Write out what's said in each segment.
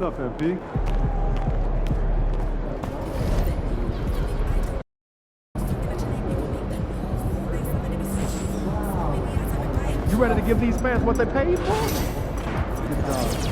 up, MP? You ready to give these fans what they paid for? Good job.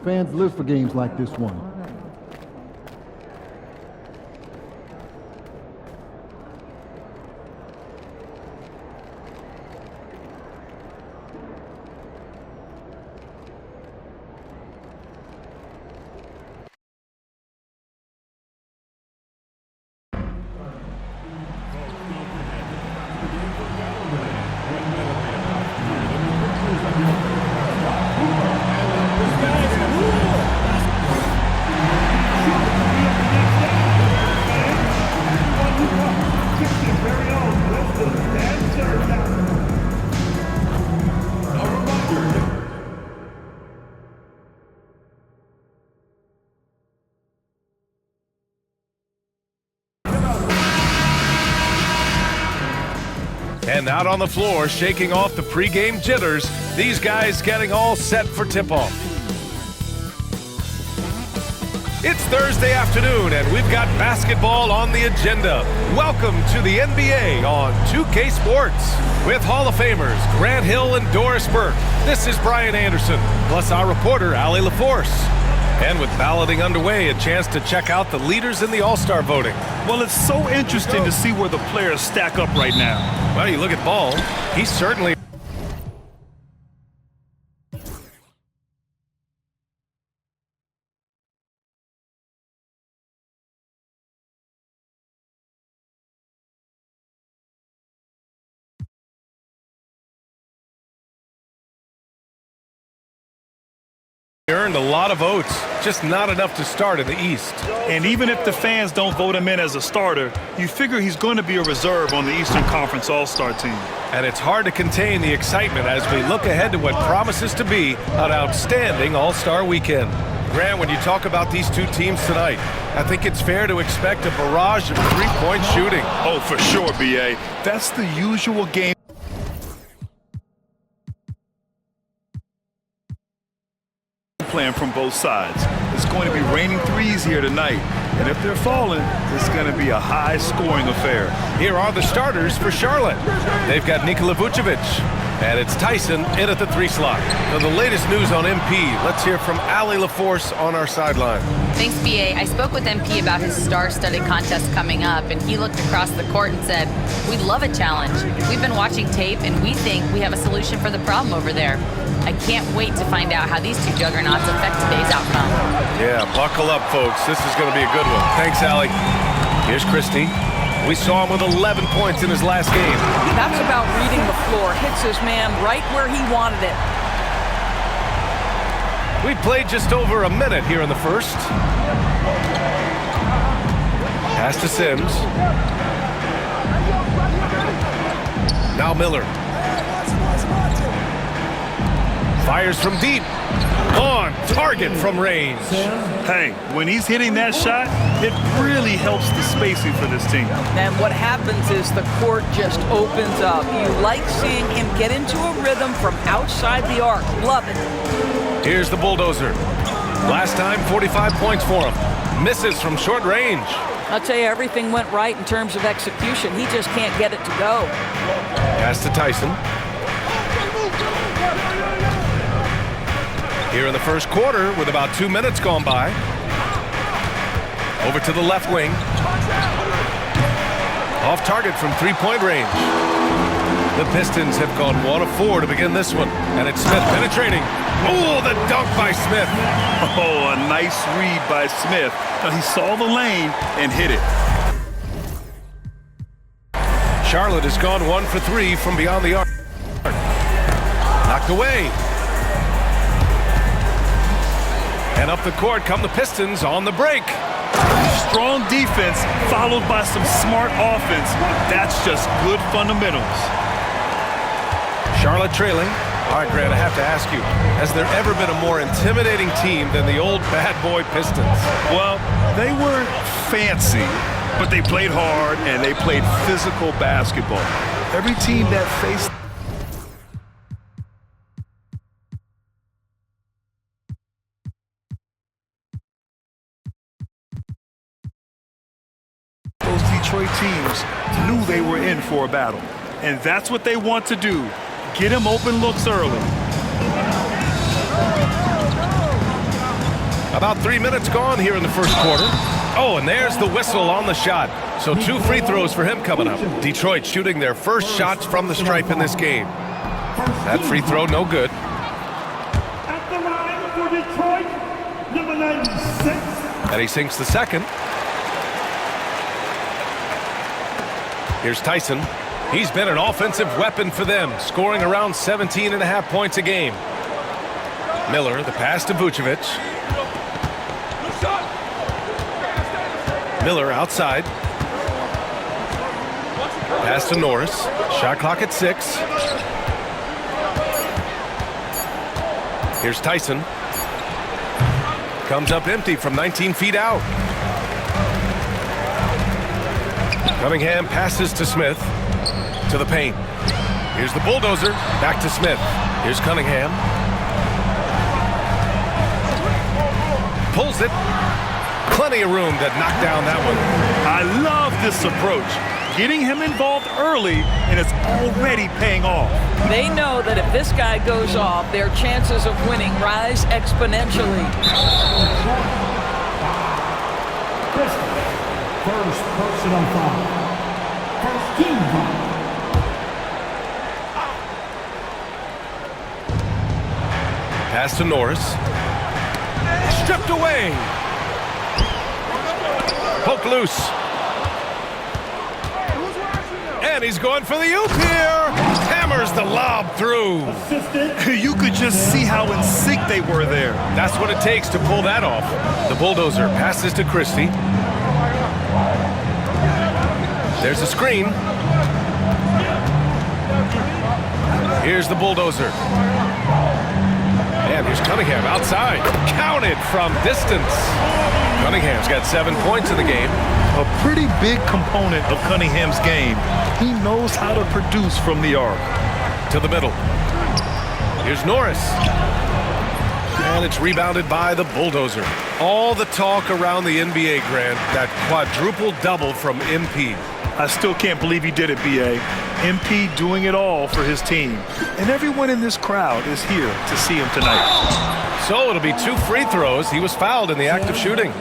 Fans live for games like this one. And out on the floor, shaking off the pregame jitters, these guys getting all set for tip-off. It's Thursday afternoon, and we've got basketball on the agenda. Welcome to the NBA on 2K Sports. With Hall of Famers Grant Hill and Doris Burke, this is Brian Anderson, plus our reporter, Allie LaForce. And with balloting underway, a chance to check out the leaders in the All-Star voting. Well, it's so interesting to see where the players stack up right now. Well, you look at Ball, he's certainly... earned a lot of votes, just not enough to start in the East. And even if the fans don't vote him in as a starter, you figure he's going to be a reserve on the Eastern Conference All-Star team. And it's hard to contain the excitement as we look ahead to what promises to be an outstanding All-Star weekend. Grant, when you talk about these two teams tonight, I think it's fair to expect a barrage of three-point shooting. Oh, for sure, B.A. That's the usual game plan from both sides. It's going to be raining threes here tonight, and if they're falling, it's going to be a high-scoring affair. Here are the starters for Charlotte. They've got Nikola Vucevic, and it's Tyson in at the three slot. Now, the latest news on MP, let's hear from Allie LaForce on our sideline. Thanks, B.A. I spoke with MP about his star-studded contest coming up, and he looked across the court and said, "We'd love a challenge. We've been watching tape, and we think we have a solution for the problem over there. I can't wait to find out how these two juggernauts affect today's outcome." Yeah, buckle up, folks. This is going to be a good one. Thanks, Allie. Here's Christie. We saw him with 11 points in his last game. That's about reading the floor. Hits his man right where he wanted it. We played just over a minute here in the first. Pass to Sims. Now Miller. Fires from deep. On target from range. Hey, when he's hitting that shot, it really helps the spacing for this team. And what happens is the court just opens up. You like seeing him get into a rhythm from outside the arc. Love it. Here's the bulldozer. Last time, 45 points for him. Misses from short range. I'll tell you, everything went right in terms of execution. He just can't get it to go. Pass to Tyson. Here in the first quarter with about 2 minutes gone by. Over to the left wing. Off target from three-point range. The Pistons have gone 1 of 4 to begin this one. And it's Smith penetrating. Oh, the dunk by Smith. Oh, a nice read by Smith. He saw the lane and hit it. Charlotte has gone 1 for 3 from beyond the arc. Knocked away. And up the court come the Pistons on the break. Strong defense followed by some smart offense. That's just good fundamentals. Charlotte trailing. All right, Grant, I have to ask you, has there ever been a more intimidating team than the old bad boy Pistons? Well, they weren't fancy, but they played hard and they played physical basketball. Every team that faced those Detroit teams knew they were in for a battle. And that's what they want to do. Get them open looks early. About 3 minutes gone here in the first quarter. Oh, and there's the whistle on the shot. So 2 free throws for him coming up. Detroit shooting their first shots from the stripe in this game. That free throw, no good. At the line for Detroit, number 96. And he sinks the second. Here's Tyson. He's been an offensive weapon for them, scoring around 17.5 points a game. Miller, the pass to Vucevic. Miller outside. Pass to Norris. Shot clock at 6. Here's Tyson. Comes up empty from 19 feet out. Cunningham passes to Smith. To the paint. Here's the bulldozer. Back to Smith. Here's Cunningham. Pulls it. Plenty of room to knock down that one. I love this approach. Getting him involved early, and it's already paying off. They know that if this guy goes off, their chances of winning rise exponentially. First personal foul. First team foul. Pass to Norris. Stripped away. Poke loose. And he's going for the oop here. Hammers the lob through. You could just see how in sync they were there. That's what it takes to pull that off. The bulldozer passes to Christie. There's a screen. Here's the bulldozer. And here's Cunningham outside. Counted from distance. Cunningham's got 7 points in the game. A pretty big component of Cunningham's game. He knows how to produce from the arc. To the middle. Here's Norris. And it's rebounded by the bulldozer. All the talk around the NBA, Grant, that quadruple double from MP. I still can't believe he did it, B.A. MP doing it all for his team. And everyone in this crowd is here to see him tonight. So it'll be 2 free throws. He was fouled in the act of shooting.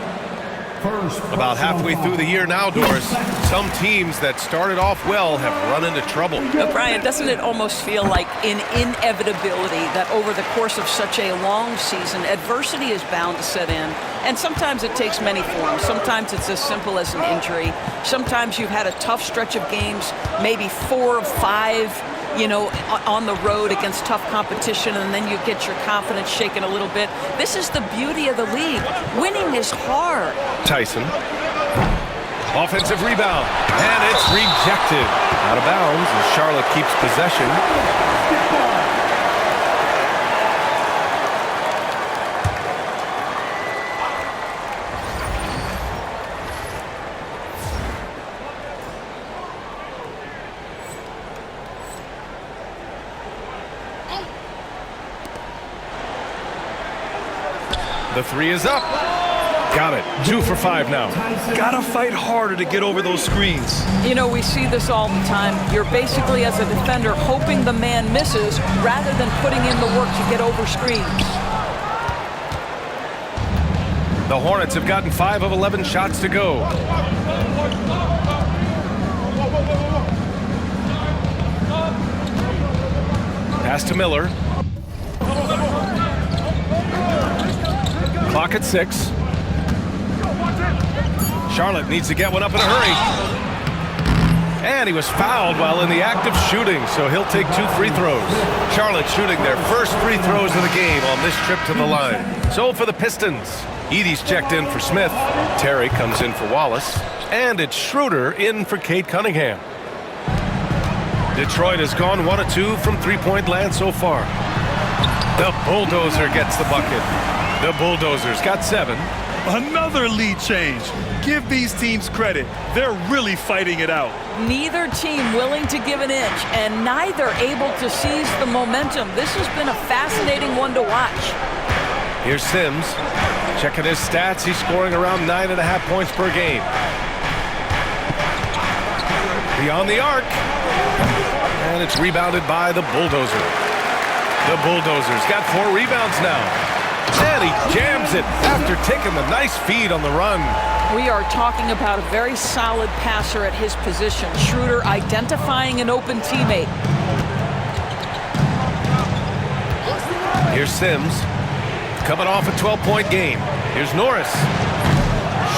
About halfway through the year now, Doris, some teams that started off well have run into trouble. But Brian, doesn't it almost feel like an inevitability that over the course of such a long season, adversity is bound to set in? And sometimes it takes many forms. Sometimes it's as simple as an injury. Sometimes you've had a tough stretch of games, maybe 4 of 5, on the road against tough competition, and then you get your confidence shaken a little bit. This is the beauty of the league. Winning is hard. Tyson. Offensive rebound. And it's rejected. Out of bounds as Charlotte keeps possession. The 3 is up. Got it. 2 for 5 now. Gotta fight harder to get over those screens. We see this all the time. You're basically, as a defender, hoping the man misses rather than putting in the work to get over screens. The Hornets have gotten 5 of 11 shots to go. Pass to Miller. Clock at 6. Charlotte needs to get one up in a hurry. And he was fouled while in the act of shooting, so he'll take 2 free throws. Charlotte shooting their first free throws of the game on this trip to the line. So for the Pistons, Edey's checked in for Smith. Terry comes in for Wallace. And it's Schroeder in for Kate Cunningham. Detroit has gone 1 of 2 from three-point land so far. The Bulldozer gets the bucket. The Bulldozers got 7. Another lead change. Give these teams credit. They're really fighting it out. Neither team willing to give an inch, and neither able to seize the momentum. This has been a fascinating one to watch. Here's Sims. Checking his stats, he's scoring around 9.5 points per game. Beyond the arc. And it's rebounded by the Bulldozer. The Bulldozers got 4 rebounds now. And he jams it after taking the nice feed on the run. We are talking about a very solid passer at his position. Schroeder identifying an open teammate. Here's Sims. Coming off a 12-point game. Here's Norris.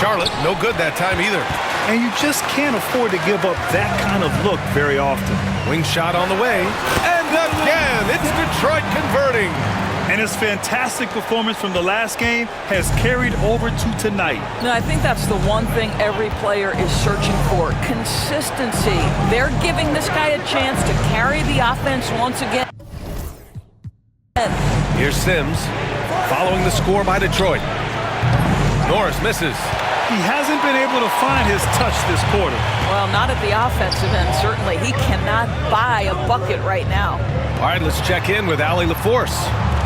Charlotte, no good that time either. And you just can't afford to give up that kind of look very often. Wing shot on the way. And again, it's Detroit converting. And his fantastic performance from the last game has carried over to tonight. No, I think that's the one thing every player is searching for. Consistency. They're giving this guy a chance to carry the offense once again. Here's Sims. Following the score by Detroit. Norris misses. He hasn't been able to find his touch this quarter. Well, not at the offensive end, certainly. He cannot buy a bucket right now. All right, let's check in with Allie LaForce.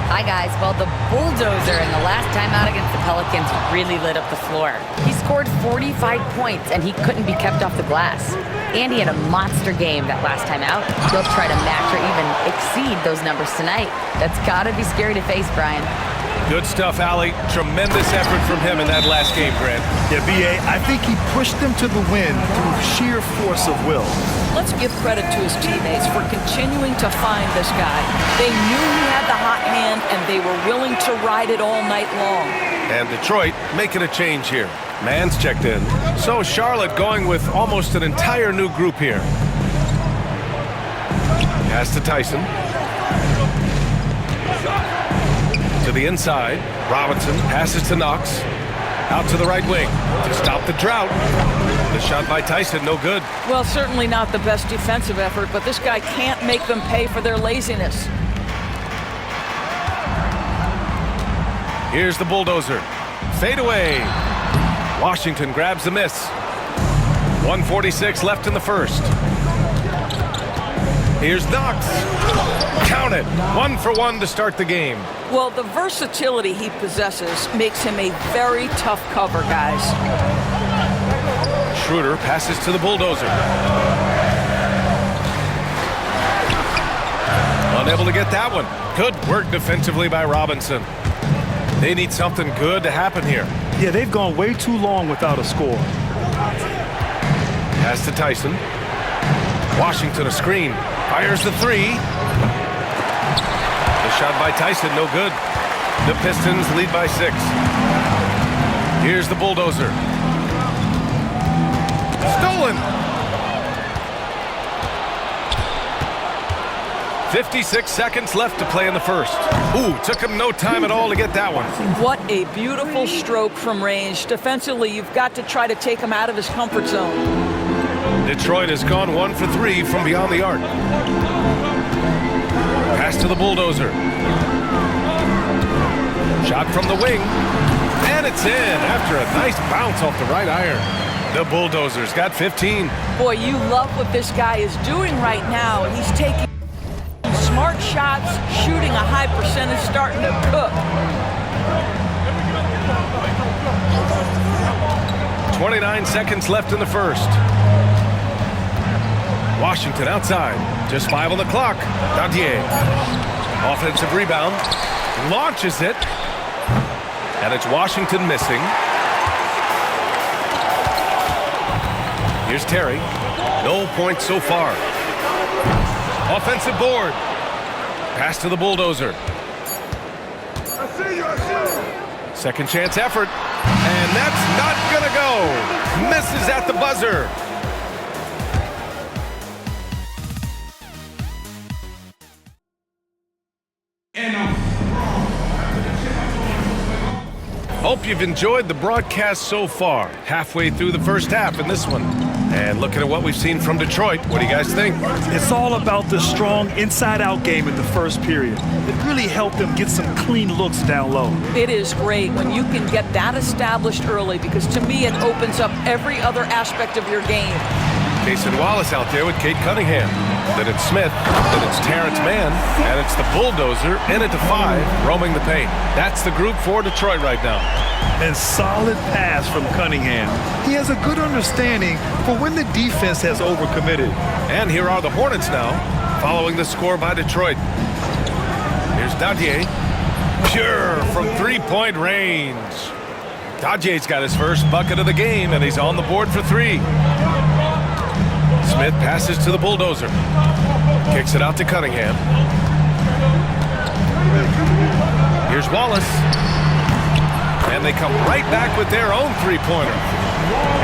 Hi, guys. Well, the Bulldozer in the last time out against the Pelicans really lit up the floor. He scored 45 points, and he couldn't be kept off the glass. And he had a monster game that last time out. He'll try to match or even exceed those numbers tonight. That's got to be scary to face, Brian. Good stuff, Allie. Tremendous effort from him in that last game, Grant. Yeah, B.A., I think he pushed them to the win through sheer force of will. Let's give credit to his teammates for continuing to find this guy. They knew he had the hot hand, and they were willing to ride it all night long. And Detroit making a change here. Mann's checked in. So Charlotte going with almost an entire new group here. Pass to Tyson. To the inside. Robinson passes to Knox. Out to the right wing to stop the drought. The shot by Tyson, no good. Well, certainly not the best defensive effort, but this guy can't make them pay for their laziness. Here's the Bulldozer. Fade away. Washington grabs the miss. 1:46 left in the first. Here's Knox. Count it. 1 for 1 to start the game. Well, the versatility he possesses makes him a very tough cover, guys. Schroeder passes to the Bulldozer. Unable to get that one. Good work defensively by Robinson. They need something good to happen here. Yeah, they've gone way too long without a score. Pass to Tyson. Washington a screen. Fires the 3. The shot by Tyson, no good. The Pistons lead by 6. Here's the Bulldozer. Stolen! 56 seconds left to play in the first. Ooh, took him no time at all to get that one. What a beautiful stroke from range. Defensively, you've got to try to take him out of his comfort zone. Detroit has gone 1 for 3 from beyond the arc. Pass to the Bulldozer. Shot from the wing. And it's in after a nice bounce off the right iron. The Bulldozers got 15. Boy, you love what this guy is doing right now. He's taking smart shots, shooting a high percentage, starting to cook. 29 seconds left in the first. Washington outside. Just 5 on the clock. Dantier. Offensive rebound. Launches it. And it's Washington missing. Here's Terry. No points so far. Offensive board. Pass to the bulldozer. Second chance effort. And that's not gonna go. Misses at the buzzer. Hope you've enjoyed the broadcast so far. Halfway through the first half in this one. And looking at what we've seen from Detroit, what do you guys think? It's all about the strong inside-out game in the first period. It really helped them get some clean looks down low. It is great when you can get that established early because to me it opens up every other aspect of your game. Jason Wallace out there with Kate Cunningham. Then it's Smith, then it's Terrence Mann, and it's the bulldozer in at the 5, roaming the paint. That's the group for Detroit right now. And solid pass from Cunningham. He has a good understanding for when the defense has overcommitted. And here are the Hornets now, following the score by Detroit. Here's Dadier. Pure from three-point range. Dadier's got his first bucket of the game, and he's on the board for 3. Smith passes to the bulldozer. Kicks it out to Cunningham. Here's Wallace. And they come right back with their own three-pointer.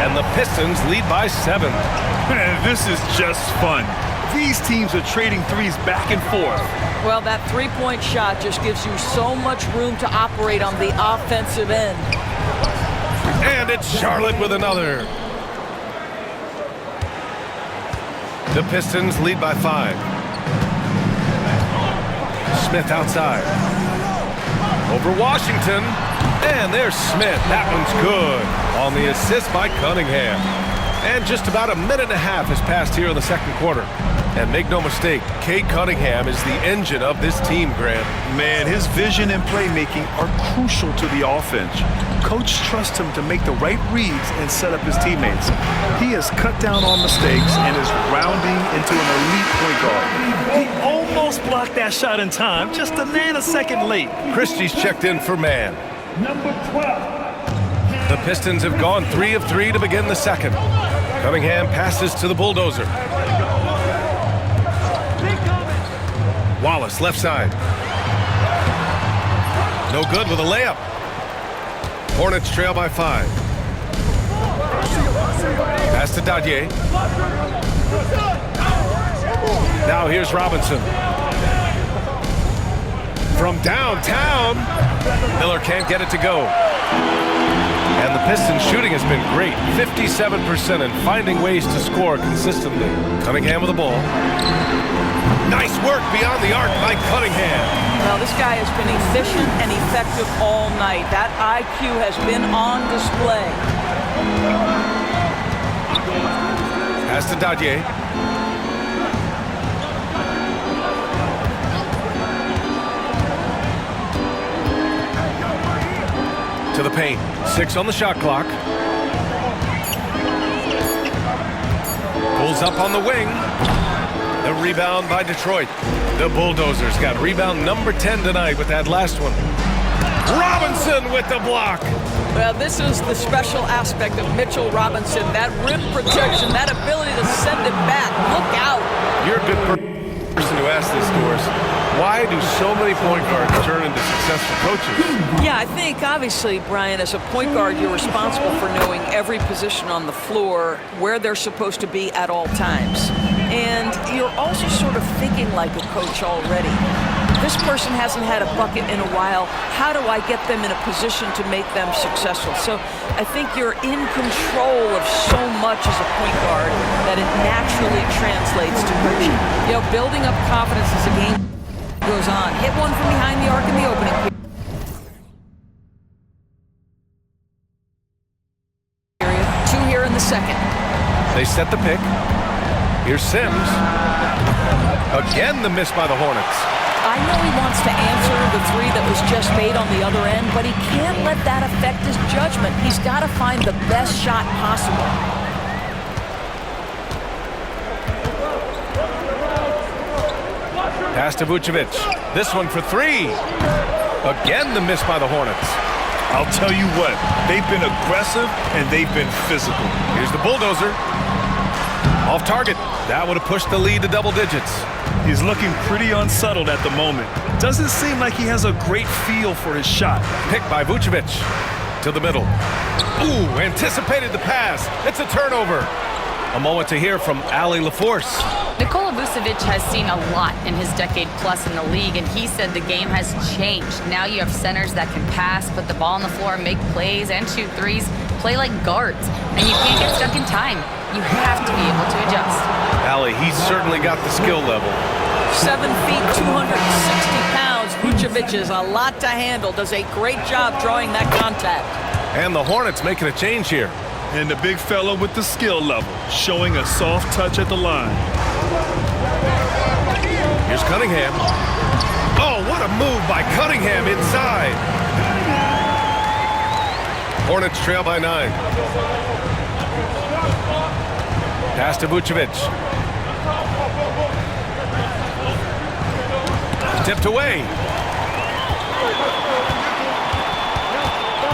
And the Pistons lead by 7. Man, this is just fun. These teams are trading threes back and forth. Well, that three-point shot just gives you so much room to operate on the offensive end. And it's Charlotte with another. The Pistons lead by 5. Smith outside. Over Washington. And there's Smith. That one's good. On the assist by Cunningham. And just about a minute and a half has passed here in the second quarter. And make no mistake, Cade Cunningham is the engine of this team, Grant. Man, his vision and playmaking are crucial to the offense. Coach trusts him to make the right reads and set up his teammates. He has cut down on mistakes and is rounding into an elite point guard. He almost blocked that shot in time, just a nanosecond late. Christie's checked in for Mann. Number 12. The Pistons have gone 3 of 3 to begin the second. Cunningham passes to the bulldozer. Wallace left side. No good with a layup. Hornets trail by 5. Pass to Dadier. Now here's Robinson. From downtown, Miller can't get it to go. And the Pistons shooting has been great, 57%, and finding ways to score consistently. Cunningham with the ball. Nice work beyond the arc by Cunningham. Well, this guy has been efficient and effective all night. That IQ has been on display. Pass to Dadier. To the paint. 6 on the shot clock. Pulls up on the wing. The rebound by Detroit. The Bulldozers got rebound number 10 tonight with that last one. Robinson with the block. Well, this is the special aspect of Mitchell Robinson. That rim protection, that ability to send it back. Look out. You're a good person to ask this, Doris. Why do so many point guards turn into successful coaches? Yeah, I think obviously, Brian, as a point guard, you're responsible for knowing every position on the floor, where they're supposed to be at all times. And you're also sort of thinking like a coach already. This person hasn't had a bucket in a while. How do I get them in a position to make them successful? So I think you're in control of so much as a point guard that it naturally translates to coaching. You know, building up confidence as the game goes on. Hit one from behind the arc in the opening period. 2 here in the second. They set the pick. Here's Sims. Again, the miss by the Hornets. I know he wants to answer the 3 that was just made on the other end, but he can't let that affect his judgment. He's got to find the best shot possible. Pass to Vucevic. This one for 3. Again, the miss by the Hornets. I'll tell you what, they've been aggressive and they've been physical. Here's the bulldozer. Off target. That would have pushed the lead to double digits. He's looking pretty unsettled at the moment. Doesn't seem like he has a great feel for his shot. Picked by Vucevic to the middle. Ooh, anticipated the pass. It's a turnover. A moment to hear from Ali LaForce. Nikola Vucevic has seen a lot in his decade plus in the league, and he said the game has changed. Now you have centers that can pass, put the ball on the floor, make plays, and shoot threes, play like guards. And you can't get stuck in time. You have to be able to adjust. Ali, he's certainly got the skill level. 7 feet, 260 pounds. Vucevic is a lot to handle. Does a great job drawing that contact. And the Hornets making a change here. And the big fella with the skill level, showing a soft touch at the line. Here's Cunningham. Oh, what a move by Cunningham inside. Hornets trail by 9. Pass to Vucevic. Tipped away.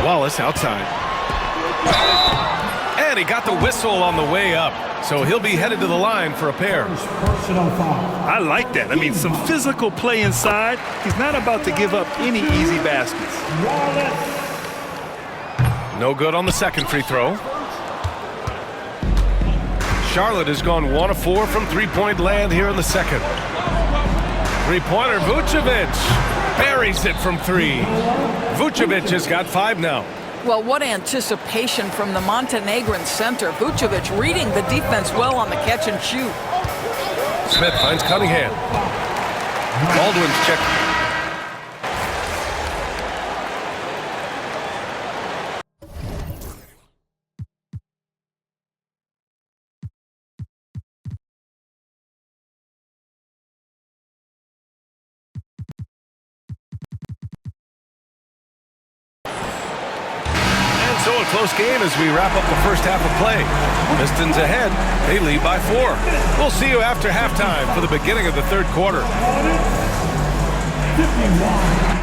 Wallace outside. And he got the whistle on the way up. So he'll be headed to the line for a pair. Personal foul. I like that. I mean, some physical play inside. He's not about to give up any easy baskets. No good on the second free throw. Charlotte has gone 1 of 4 from three-point land here in the second. Three-pointer, Vucevic buries it from 3. Vucevic has got 5 now. Well, what anticipation from the Montenegrin center. Vucevic reading the defense well on the catch and shoot. Smith finds Cunningham. Baldwin's check. So a close game as we wrap up the first half of play. Pistons ahead. They lead by 4. We'll see you after halftime for the beginning of the third quarter. 51.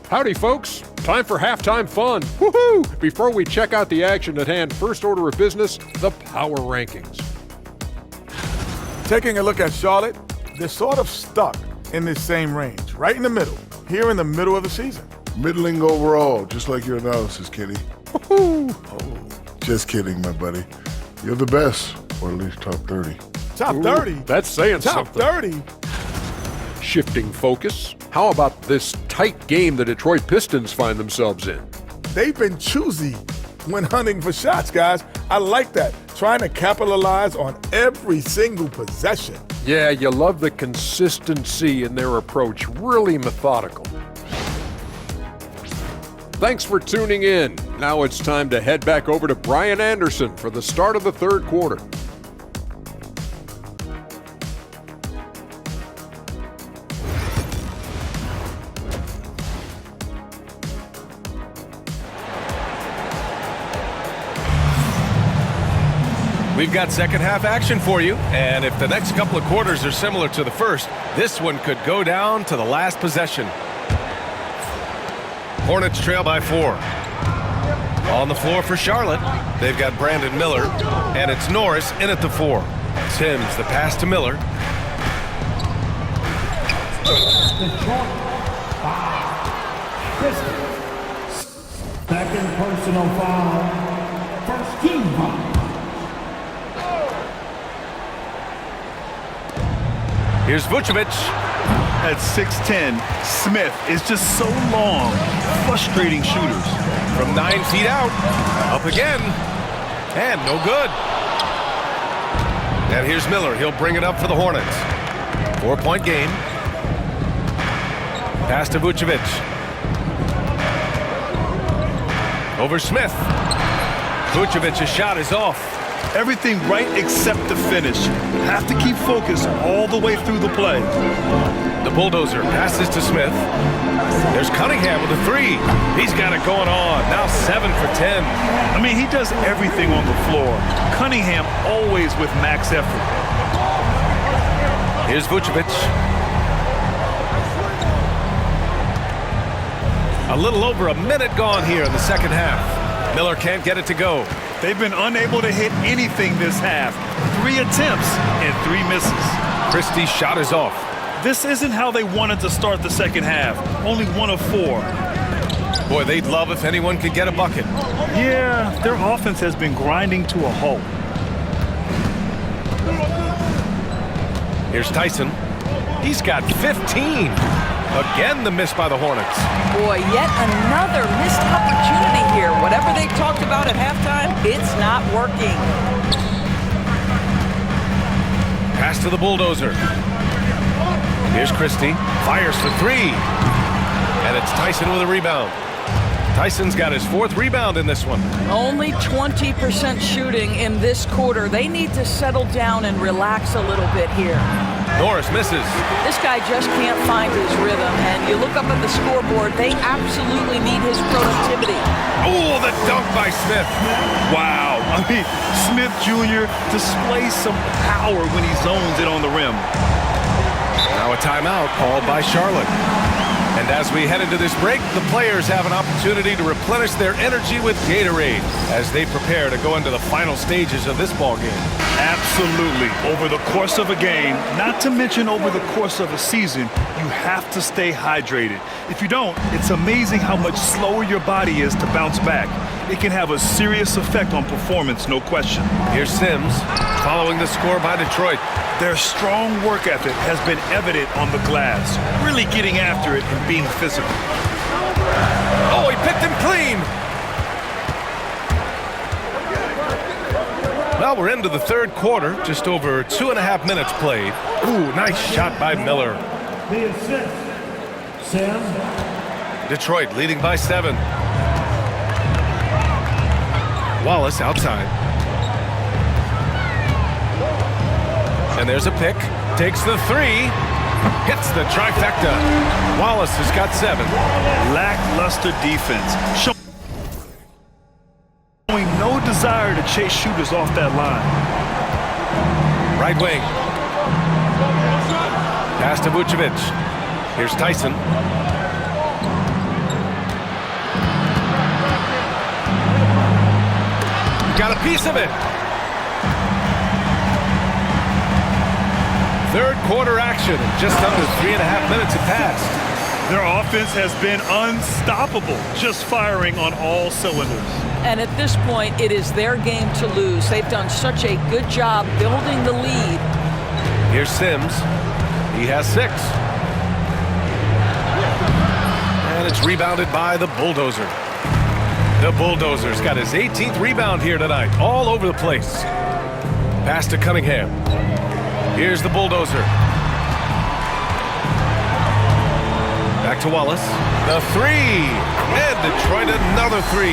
Howdy, folks. Time for halftime fun. Woohoo! Before we check out the action at hand, first order of business, the power rankings. Taking a look at Charlotte, they're sort of stuck in this same range, right in the middle, here in the middle of the season. Middling overall, just like your analysis, Kitty. Woohoo! Oh, just kidding, my buddy. You're the best, or at least top 30. Top 30? That's saying Top something. 30? Shifting focus. How about this tight game the Detroit Pistons find themselves in? They've been choosy when hunting for shots, guys. I like that. Trying to capitalize on every single possession. Yeah, you love the consistency in their approach. Really methodical. Thanks for tuning in. Now it's time to head back over to Brian Anderson for the start of the third quarter. We've got second half action for you, and if the next couple of quarters are similar to the first, this one could go down to the last possession. Hornets trail by 4. On the floor for Charlotte, they've got Brandon Miller, and it's Norris in at the 4. Timms, the pass to Miller. Detroit, 5. Pistons. Second personal foul. First team foul. Here's Vucevic. At 6'10", Smith is just so long, frustrating shooters. From 9 feet out. Up again. And no good. And here's Miller. He'll bring it up for the Hornets. 4-point game. Pass to Vucevic. Over Smith. Vucevic's shot is off. Everything right except the finish. Have to keep focused all the way through the play. The Bulldozer passes to Smith. There's Cunningham with a 3. He's got it going on. Now 7 for 10. I mean, he does everything on the floor. Cunningham always with max effort. Here's Vucevic. A little over a minute gone here in the second half. Miller can't get it to go. They've been unable to hit anything this half. 3 attempts and 3 misses. Christie's shot is off. This isn't how they wanted to start the second half. Only 1 of 4. Boy, they'd love if anyone could get a bucket. Yeah, their offense has been grinding to a halt. Here's Tyson. He's got 15. Again, the miss by the Hornets. Boy, yet another missed opportunity here. Whatever they talked about at halftime, it's not working. Pass to the Bulldozer. Here's Christie. Fires for 3. And it's Tyson with a rebound. Tyson's got his 4th rebound in this one. Only 20% shooting in this quarter. They need to settle down and relax a little bit here. Norris misses. This guy just can't find his rhythm, and you look up at the scoreboard, they absolutely need his productivity. Oh, the dunk by Smith. Wow. I mean, Smith Jr. displays some power when he zones it on the rim. Now a timeout called by Charlotte. And as we head into this break, the players have an opportunity to replenish their energy with Gatorade as they prepare to go into the final stages of this ball game. Absolutely. Over the course of a game, not to mention over the course of a season, you have to stay hydrated. If you don't, it's amazing how much slower your body is to bounce back. It can have a serious effect on performance, no question. Here's Sims following the score by Detroit. Their strong work ethic has been evident on the glass, really getting after it and being physical. Oh, he picked him clean. Well, we're into the third quarter, just over 2.5 minutes played. Ooh, nice shot by Miller. The assist, Sims. Detroit leading by 7. Wallace outside. And there's a pick. Takes the 3. Hits the trifecta. Wallace has got 7. Lackluster defense. Showing no desire to chase shooters off that line. Right wing. Pass to Vucevic. Here's Tyson. Got a piece of it. Third quarter action. Just under 3.5 minutes have passed. Their offense has been unstoppable, just firing on all cylinders. And at this point, it is their game to lose. They've done such a good job building the lead. Here's Sims. He has 6. And it's rebounded by the Bulldozer. The Bulldozer's got his 18th rebound here tonight, all over the place. Pass to Cunningham. Here's the Bulldozer. Back to Wallace. The 3. And Detroit another 3.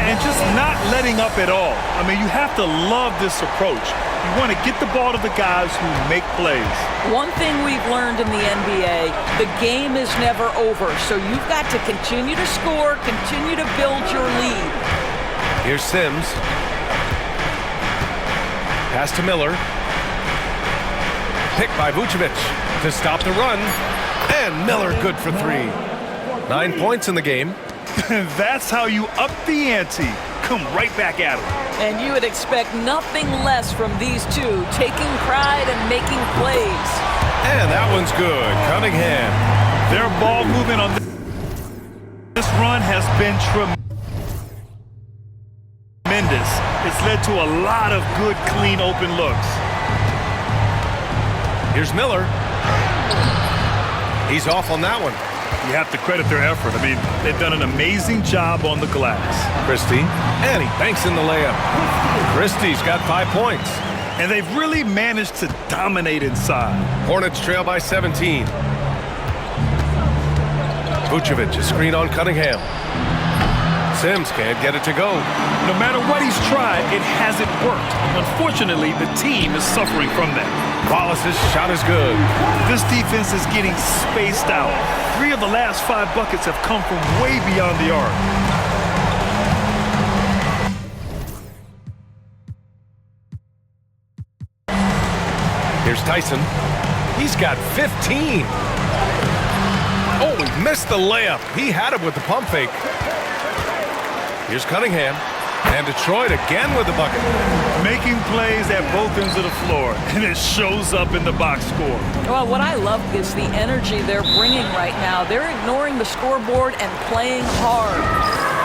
And just not letting up at all. I mean, you have to love this approach. You want to get the ball to the guys who make plays. One thing we've learned in the NBA, the game is never over. So you've got to continue to score, continue to build your lead. Here's Sims. Pass to Miller. Picked by Vucevic to stop the run. And Miller good for 3. 9 points in the game. That's how you up the ante. Come right back at them. And you would expect nothing less from these two, taking pride and making plays. And that one's good. Cunningham. Their ball movement on this run has been tremendous. It's led to a lot of good, clean, open looks. Here's Miller. He's off on that one. You have to credit their effort. I mean, they've done an amazing job on the glass. Christie. And he banks in the layup. Christie's got 5 points. And they've really managed to dominate inside. Hornets trail by 17. Vucevic, a screen on Cunningham. Sims can't get it to go. No matter what he's tried, it hasn't worked. Unfortunately, the team is suffering from that. Wallace's shot is good. This defense is getting spaced out. 3 of the last 5 buckets have come from way beyond the arc. Here's Tyson. He's got 15. Oh, he missed the layup. He had it with the pump fake. Here's Cunningham. And Detroit again with the bucket. Making plays at both ends of the floor, and it shows up in the box score. Well, what I love is the energy they're bringing right now. They're ignoring the scoreboard and playing hard.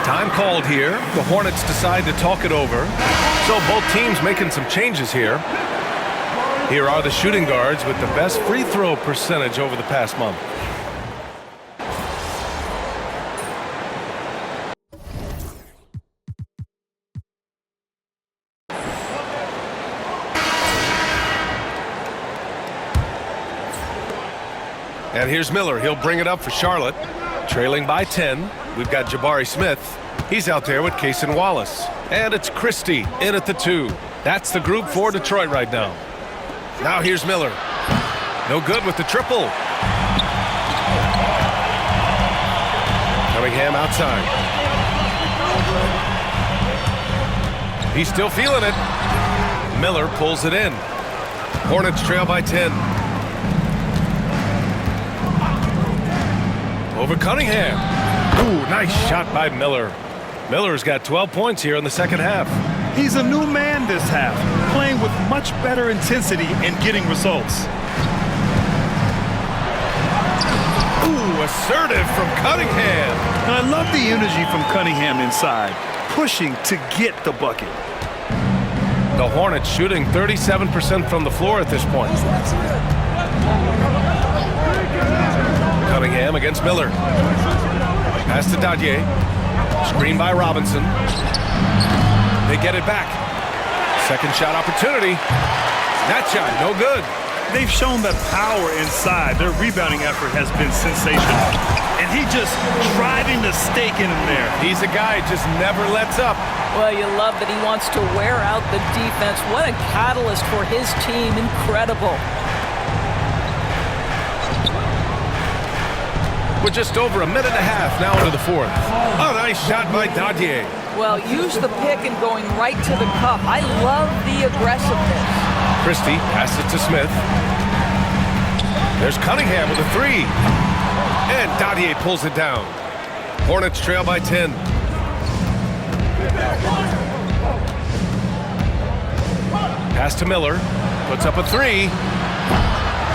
Time called here. The Hornets decide to talk it over. So both teams making some changes here. Here are the shooting guards with the best free throw percentage over the past month. And here's Miller. He'll bring it up for Charlotte. Trailing by 10. We've got Jabari Smith. He's out there with Cason Wallace. And it's Christie in at the 2. That's the group for Detroit right now. Now here's Miller. No good with the triple. Cunningham outside. He's still feeling it. Miller pulls it in. Hornets trail by 10. Over Cunningham. Ooh, nice shot by Miller. Miller's got 12 points here in the second half. He's a new man this half, playing with much better intensity and getting results. Ooh, assertive from Cunningham. And I love the energy from Cunningham inside, pushing to get the bucket. The Hornets shooting 37% from the floor at this point. Cunningham against Miller. Pass to Dadier. Screen by Robinson. They get it back. Second shot opportunity. That shot, no good. They've shown that power inside. Their rebounding effort has been sensational. And he just driving the stake in there. He's a guy who just never lets up. Well, you love that he wants to wear out the defense. What a catalyst for his team. Incredible. We're just over a minute and a half now into the fourth. Oh, nice shot by Dadier. Well, use the pick and going right to the cup. I love the aggressiveness. Christie passes it to Smith. There's Cunningham with a 3. And Dadier pulls it down. Hornets trail by 10. Pass to Miller. Puts up a 3.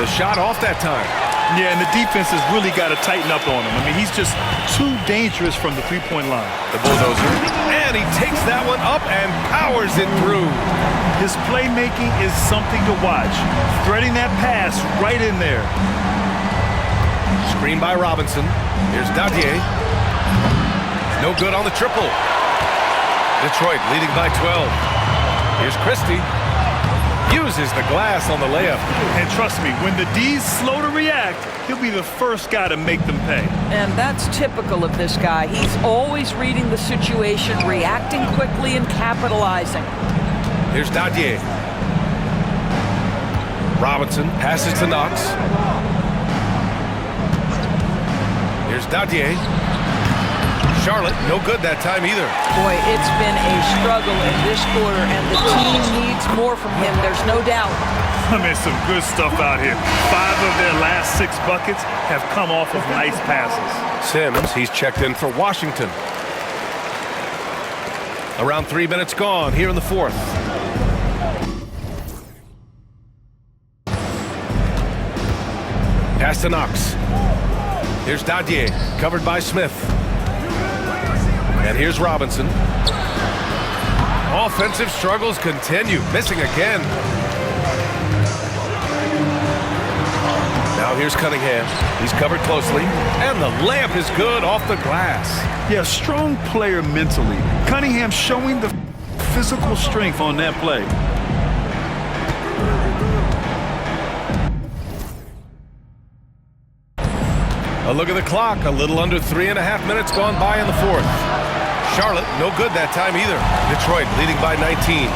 The shot off that time. Yeah, and the defense has really got to tighten up on him. I mean, he's just too dangerous from the three-point line. The bulldozer. And he takes that one up and powers it through. His playmaking is something to watch. Threading that pass right in there. Screen by Robinson. Here's Dadier. No good on the triple. Detroit leading by 12. Here's Christie. Uses the glass on the layup. And trust me, when the D's slow to react, he'll be the first guy to make them pay. And that's typical of this guy. He's always reading the situation, reacting quickly, and capitalizing. Here's Dadier. Robinson passes to Knox. Here's Dadier. Charlotte, no good that time either. Boy, it's been a struggle in this quarter, and the team needs more from him, there's no doubt. I mean, some good stuff out here. 5 of their last 6 buckets have come off of nice passes. Sims, he's checked in for Washington. Around 3 minutes gone here in the fourth. Pass to Knox. Here's Dadier, covered by Smith. And here's Robinson. Offensive struggles continue. Missing again. Now here's Cunningham. He's covered closely. And the layup is good off the glass. Yeah, strong player mentally. Cunningham showing the physical strength on that play. A look at the clock. A little under 3.5 minutes gone by in the fourth. Charlotte, no good that time either. Detroit leading by 19.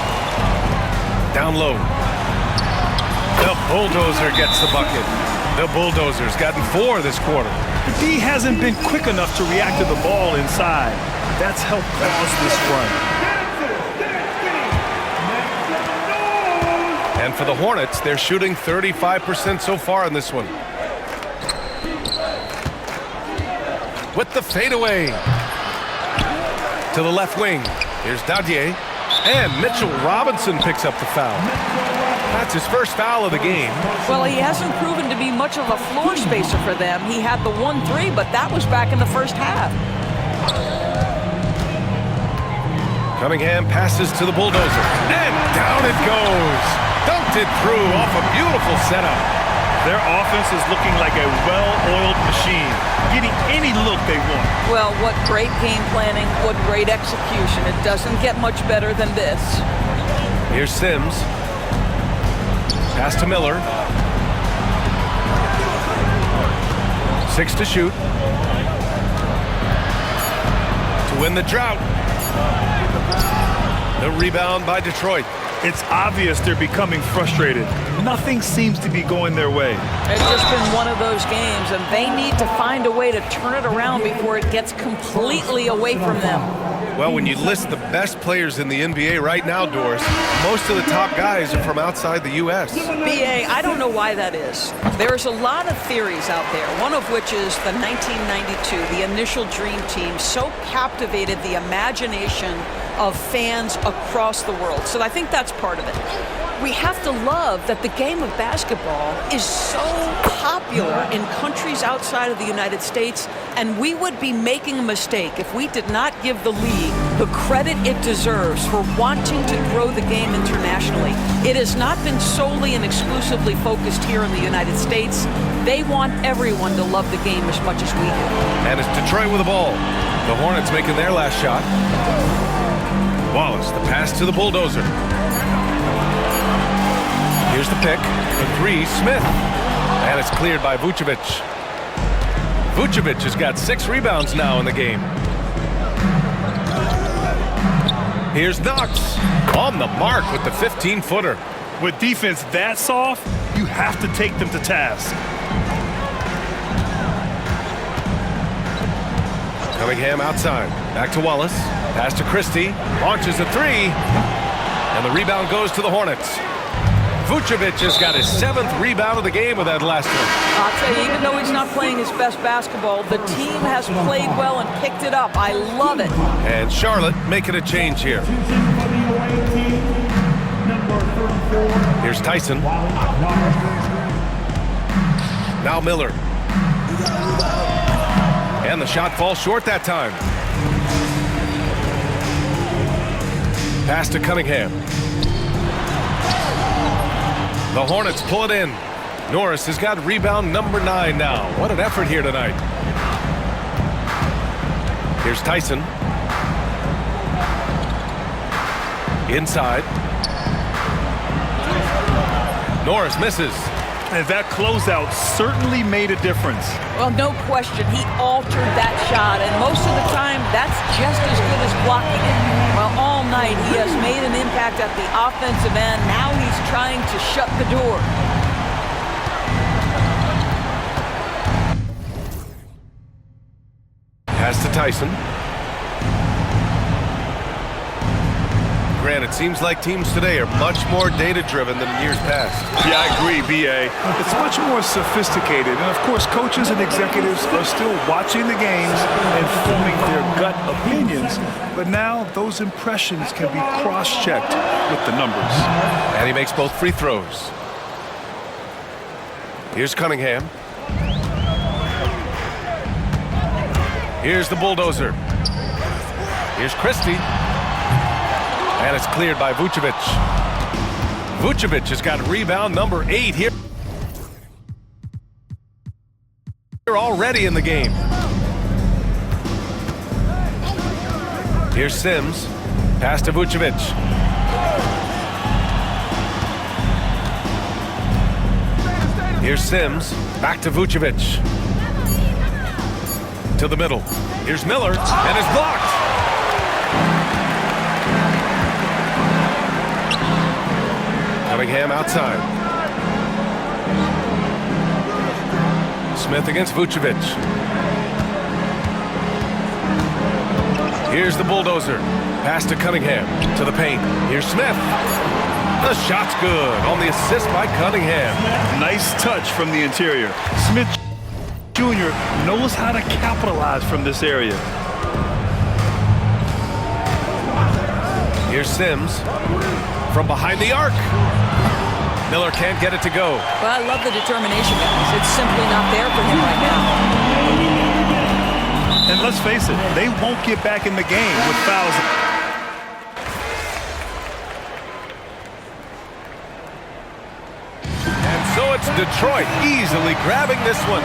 Down low. The bulldozer gets the bucket. The bulldozer's gotten 4 this quarter. The D hasn't been quick enough to react to the ball inside. That's helped cause this run. And for the Hornets, they're shooting 35% so far in this one. With the fadeaway. To the left wing. Here's Dadier. And Mitchell Robinson picks up the foul. That's his first foul of the game. Well, he hasn't proven to be much of a floor spacer for them. He had the 1-3, but that was back in the first half. Cunningham passes to the bulldozer. And down it goes. Dunked it through off a beautiful setup. Their offense is looking like a well-oiled machine, getting any look they want. Well, what great game planning, what great execution. It doesn't get much better than this. Here's Sims. Pass to Miller. 6 to shoot. To win the drought. The rebound by Detroit. It's obvious they're becoming frustrated. Nothing seems to be going their way. It's just been one of those games, and they need to find a way to turn it around before it gets completely away from them. Well, when you list the best players in the NBA right now, Doris, most of the top guys are from outside the U.S. BA, I don't know why that is. There's a lot of theories out there, one of which is the 1992, the initial Dream Team, so captivated the imagination of fans across the world. So I think that's part of it. We have to love that the game of basketball is so popular in countries outside of the United States, and we would be making a mistake if we did not give the league the credit it deserves for wanting to grow the game internationally. It has not been solely and exclusively focused here in the United States. They want everyone to love the game as much as we do. And it's Detroit with the ball. The Hornets making their last shot. Wallace, the pass to the bulldozer. Here's the pick. The 3, Smith. And it's cleared by Vucevic. Vucevic has got 6 rebounds now in the game. Here's Knox on the mark with the 15-footer. With defense that soft, you have to take them to task. Cunningham outside. Back to Wallace. Pass to Christie. Launches a 3. And the rebound goes to the Hornets. Vucevic has got his 7th rebound of the game with that last one. I'll tell you, even though he's not playing his best basketball, the team has played well and picked it up. I love it. And Charlotte making a change here. Here's Tyson. Now Miller. And the shot falls short that time. Pass to Cunningham. The Hornets pull it in. Norris has got rebound number 9 now. What an effort here tonight. Here's Tyson. Inside. Norris misses. And that closeout certainly made a difference. Well, no question. He altered that shot, and most of the time, that's just as good as blocking it. Well, all night, he has made an impact at the offensive end. Now he's trying to shut the door. Pass to Tyson. Grant, it seems like teams today are much more data-driven than in years past. Yeah, I agree, B.A. It's much more sophisticated. And, of course, coaches and executives are still watching the games and forming their gut opinions. But now those impressions can be cross-checked with the numbers. And he makes both free throws. Here's Cunningham. Here's the bulldozer. Here's Christie. And it's cleared by Vucevic. Vucevic has got rebound number 8 here. They're already in the game. Here's Sims. Pass to Vucevic. Here's Sims. Back to Vucevic. To the middle. Here's Miller. And it's blocked. Cunningham outside. Smith against Vucevic. Here's the bulldozer. Pass to Cunningham. To the paint. Here's Smith. The shot's good on the assist by Cunningham. Nice touch from the interior. Smith Jr. knows how to capitalize from this area. Here's Sims from behind the arc. Miller can't get it to go. Well, I love the determination, guys. It's simply not there for him right now. And let's face it, they won't get back in the game with fouls. And so it's Detroit easily grabbing this one.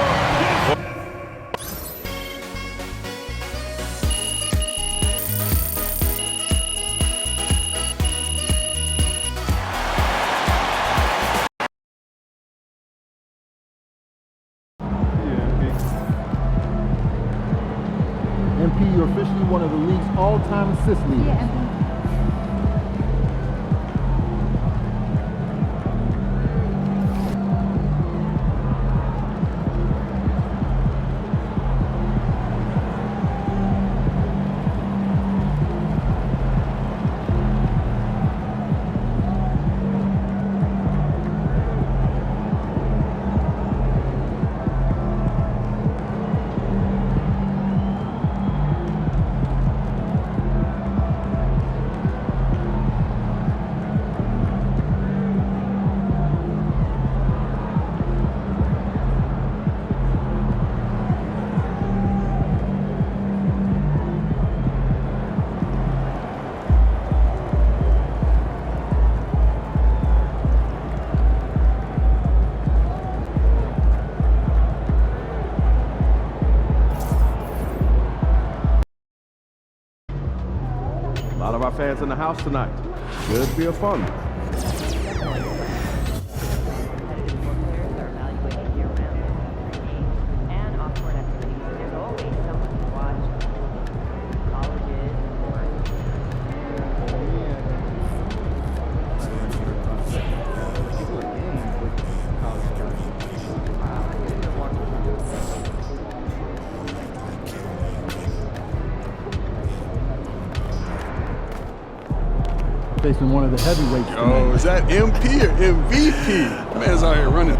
MP, you're officially one of the league's all-time assist leaders. A lot of our fans in the house tonight. Should be a fun. Facing one of the heavyweights. Oh, is that MP or MVP? Man's out here running.